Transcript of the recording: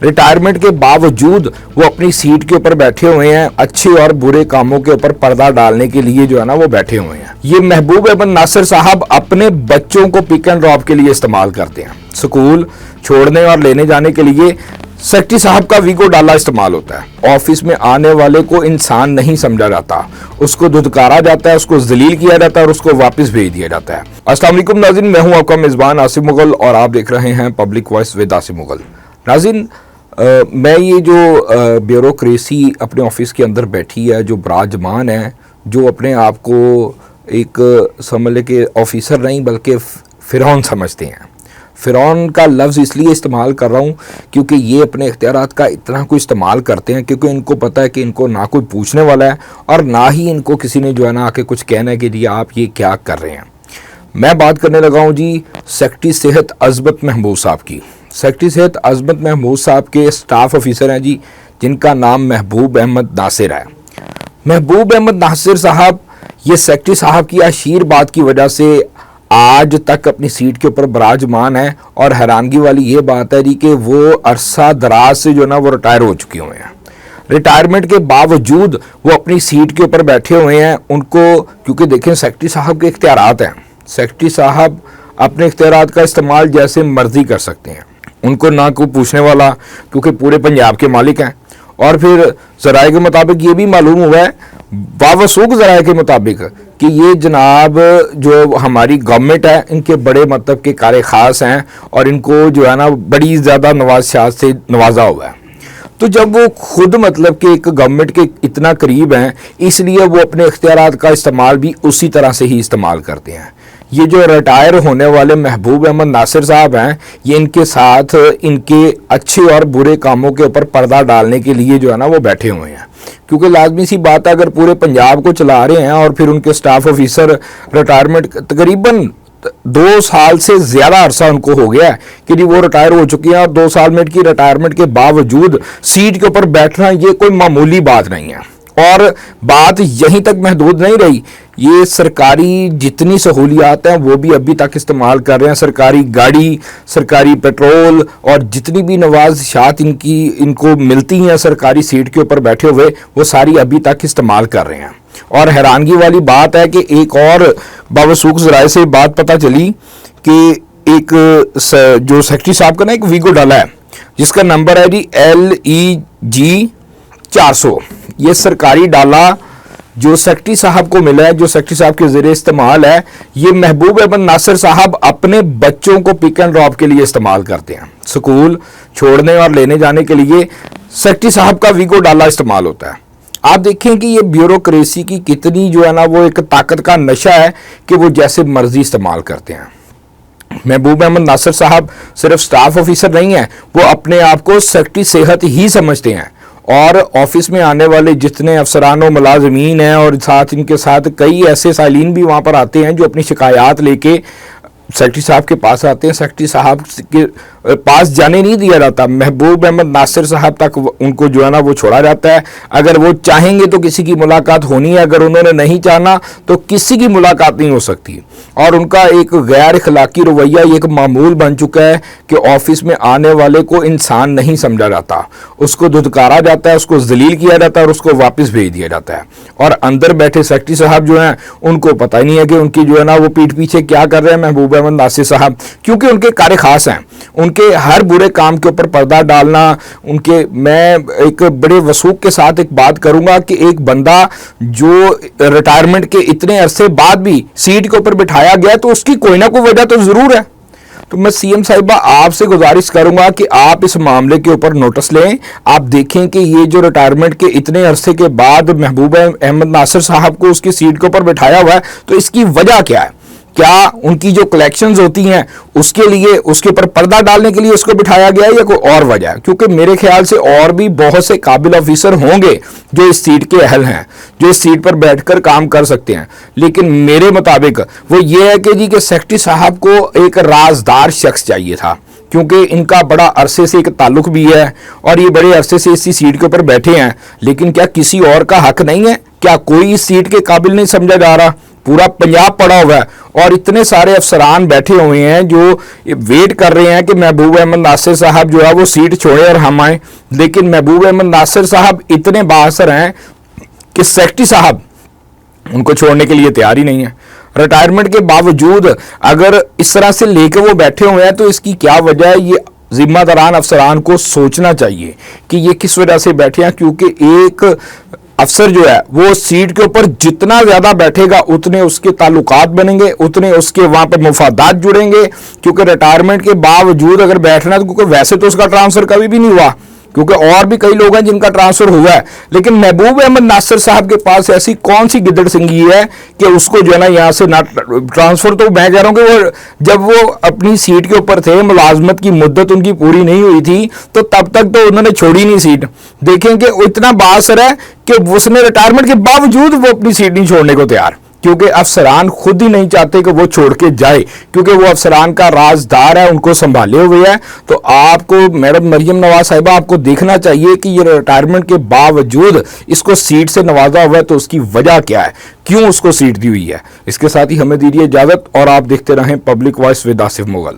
Retirement के बावजूद वो अपनी सीट के ऊपर बैठे हुए हैं, अच्छे और बुरे कामों के ऊपर पर्दा डालने के लिए जो है ना वो बैठे हुए हैं। ये महबूब अहमद नासिर साहब अपने बच्चों को पिक एंड ड्रॉप के लिए इस्तेमाल करते हैं। स्कूल छोड़ने और लेने जाने के लिए सेक्रेटरी साहब का वीगो डाला इस्तेमाल होता है। ऑफिस में आने वाले को इंसान नहीं समझा जाता, उसको धुतकारा जाता है, उसको जलील किया जाता है और उसको वापस भेज दिया जाता है। अस्सलाम वालेकुम नाज़रीन, मैं हूं आपका मेज़बान आसिफ मुगल और आप देख रहे हैं public voice with Asif Mughal. नाज़रीन, मैं ये जो ब्यूरोक्रेसी अपने ऑफिस के अंदर बैठी है, जो विराजमान है, जो अपने आप को एक समझ ले कि ऑफिसर नहीं बल्कि फ़िरौन समझते हैं। फ़िरौन का लफ्ज़ इसलिए इस्तेमाल कर रहा हूँ क्योंकि ये अपने इख्तियारात का इतना कोई इस्तेमाल करते हैं क्योंकि इनको पता है कि इनको ना कोई पूछने वाला है और ना ही इनको किसी ने जो है ना आके कुछ कहना है कि जी आप ये क्या कर रहे हैं। मैं बात करने लगा हूँ जी सेक्रेटरी सेहत अज़मत महमूद साहब की। सेक्रेटरी सेहत अज़मत महमूद साहब के स्टाफ ऑफिसर हैं जी, जिनका नाम महबूब अहमद नासिर है। महबूब अहमद नासिर साहब ये सेक्रेटरी साहब की आशीर्वाद की वजह से आज तक अपनी सीट के ऊपर विराजमान है और हैरानगी वाली ये बात है जी कि वो अरसा दराज से जो ना वो रिटायर हो चुके हुए हैं। रिटायरमेंट के बावजूद वो अपनी सीट के ऊपर बैठे हुए हैं। उनको क्योंकि देखें सेक्रेटरी साहब के इख्तियारात हैं, सेक्रेटरी साहब अपने इख्तियारात का इस्तेमाल जैसे मर्जी कर सकते हैं। उनको ना कोई पूछने वाला क्योंकि पूरे पंजाब के मालिक हैं। और फिर ज़राए के मुताबिक ये भी मालूम हुआ है, वावसूख ज़राए के मुताबिक, कि ये जनाब जो हमारी गवर्नमेंट है इनके बड़े मतलब के कार ख़ास हैं और इनको जो है ना बड़ी ज़्यादा नवाज़शात से नवाजा हुआ है। तो जब वो खुद मतलब कि एक गवर्नमेंट के इतना करीब हैं, इसलिए वो अपने इख्तियारात का इस्तेमाल भी उसी तरह से ही इस्तेमाल करते हैं। ये जो रिटायर होने वाले महबूब अहमद नासिर साहब हैं, ये इनके साथ इनके अच्छे और बुरे कामों के ऊपर पर्दा डालने के लिए जो है ना वो बैठे हुए हैं। क्योंकि लाजमी सी बात है, अगर पूरे पंजाब को चला रहे हैं और फिर उनके स्टाफ ऑफिसर रिटायरमेंट तकरीबन 2 साल से ज़्यादा अरसा उनको हो गया है कि जी वो रिटायर हो चुके हैं और 2 साल की रिटायरमेंट के बावजूद सीट के ऊपर बैठना ये कोई मामूली बात नहीं है। और बात यहीं तक महदूद नहीं रही, ये सरकारी जितनी सहूलियात हैं वो भी अभी तक इस्तेमाल कर रहे हैं। सरकारी गाड़ी, सरकारी पेट्रोल और जितनी भी नवाज़शात इनको मिलती हैं सरकारी सीट के ऊपर बैठे हुए, वो सारी अभी तक इस्तेमाल कर रहे हैं। और हैरानगी वाली बात है कि एक और बावसूख ज़राए से बात पता चली कि एक जो सेक्रेटरी साहब का ना एक वीगो डाला है जिसका नंबर है जी LEG 400। ये सरकारी डाला जो सेक्रेटरी साहब को मिला है, जो सेक्रेटरी साहब के ज़रिए इस्तेमाल है, ये महबूब अहमद नासिर साहब अपने बच्चों को पिक एंड ड्रॉप के लिए इस्तेमाल करते हैं। स्कूल छोड़ने और लेने जाने के लिए सेक्रेटरी साहब का वीगो डाला इस्तेमाल होता है। आप देखें कि ये ब्यूरोक्रेसी की कितनी जो है ना वो एक ताकत का नशा है कि वो जैसे मर्जी इस्तेमाल करते हैं। महबूब अहमद नासिर साहब सिर्फ स्टाफ ऑफिसर नहीं है, वो अपने आप को सेक्रेटरी सेहत ही समझते हैं। और ऑफिस में आने वाले जितने अफसरान व मुलाजमीन हैं और साथ इनके साथ कई ऐसे साइलिन भी वहाँ पर आते हैं जो अपनी शिकायत लेके सेक्रेटरी साहब के पास आते हैं। सेक्रेटरी साहब के पास जाने नहीं दिया जाता, महबूब अहमद नासिर साहब तक उनको जो है ना वो छोड़ा जाता है। अगर वो चाहेंगे तो किसी की मुलाकात होनी है, अगर उन्होंने नहीं चाहना तो किसी की मुलाकात नहीं हो सकती। और उनका एक गैर अखलाकी रवैया एक मामूल बन चुका है कि ऑफिस में आने वाले को इंसान नहीं समझा जाता, उसको धुतकारा जाता है, उसको जलील किया जाता है और उसको वापस भेज दिया जाता है। और अंदर बैठे सेक्रेटरी साहब जो हैं उनको पता ही नहीं है कि उनकी जो है ना वो पीठ पीछे क्या कर रहे हैं महबूब अहमद नासिर साहब, क्योंकि उनके कार्य खास हैं। उनके हर बुरे काम के ऊपर पर्दा डालना उनके, मैं एक बड़े वसूख के साथ एक बात करूंगा कि एक बंदा जो रिटायरमेंट के इतने अरसे बाद भी सीट के ऊपर बिठाया गया तो उसकी कोई ना कोई वजह तो जरूर है। तो मैं CM साहिबा आपसे गुजारिश करूंगा कि आप इस मामले के ऊपर नोटिस लें। आप देखें कि ये जो रिटायरमेंट के इतने अरसे के बाद महबूब अहमद नासिर साहब को उसकी सीट के ऊपर बिठाया हुआ है, तो इसकी वजह क्या है? क्या उनकी जो कलेक्शंस होती हैं उसके लिए, उसके ऊपर पर्दा डालने के लिए उसको बिठाया गया है या कोई और वजह है? क्योंकि मेरे ख्याल से और भी बहुत से काबिल ऑफिसर होंगे जो इस सीट के अहल हैं, जो इस सीट पर बैठकर काम कर सकते हैं। लेकिन मेरे मुताबिक वो ये है कि जी कि सेक्रेटरी साहब को एक राजदार शख्स चाहिए था, क्योंकि इनका बड़ा अरसे से एक ताल्लुक भी है और ये बड़े अरसे से इसी सीट के ऊपर बैठे हैं। लेकिन क्या किसी और का हक नहीं है? क्या कोई इस सीट के काबिल नहीं समझा जा रहा? पूरा पंजाब पड़ा हुआ है और इतने सारे अफसरान बैठे हुए हैं जो वेट कर रहे हैं कि महबूब अहमद नासिर साहब जो है वो सीट छोड़े और हम आए। लेकिन महबूब अहमद नासिर साहब इतने बाअसर हैं कि सेक्रेटरी साहब उनको छोड़ने के लिए तैयार ही नहीं है। रिटायरमेंट के बावजूद अगर इस तरह से लेकर वो बैठे हुए हैं तो इसकी क्या वजह है, ये जिम्मेदारान अफसरान को सोचना चाहिए कि ये किस वजह से बैठे हैं। क्योंकि एक अफसर जो है वो सीट के ऊपर जितना ज्यादा बैठेगा उतने उसके ताल्लुकात बनेंगे, उतने उसके वहां पर मुफादात जुड़ेंगे। क्योंकि रिटायरमेंट के बावजूद अगर बैठना है तो क्योंकि वैसे तो उसका ट्रांसफर कभी भी नहीं हुआ, क्योंकि और भी कई लोग हैं जिनका ट्रांसफर हुआ है, लेकिन महबूब अहमद नासिर साहब के पास ऐसी कौन सी गिद्दड़ सिंगी है कि उसको जो है ना यहाँ से ना ट्रांसफर। तो मैं कह रहा हूँ कि वो जब वो अपनी सीट के ऊपर थे, मुलाजमत की मुद्दत उनकी पूरी नहीं हुई थी, तो तब तक तो उन्होंने छोड़ी नहीं सीट। देखेंगे इतना बाअसर है कि उसने रिटायरमेंट के बावजूद वो अपनी सीट नहीं छोड़ने को तैयार, क्योंकि अफसरान खुद ही नहीं चाहते कि वो छोड़ के जाए, क्योंकि वो अफसरान का राजदार है, उनको संभाले हुए है। तो आपको मैडम मरियम नवाज साहिबा आपको देखना चाहिए कि ये रिटायरमेंट के बावजूद इसको सीट से नवाजा हुआ है, तो उसकी वजह क्या है, क्यों उसको सीट दी हुई है। इसके साथ ही हमें दीजिए इजाजत और आप देखते रहें public voice with Asif Mughal.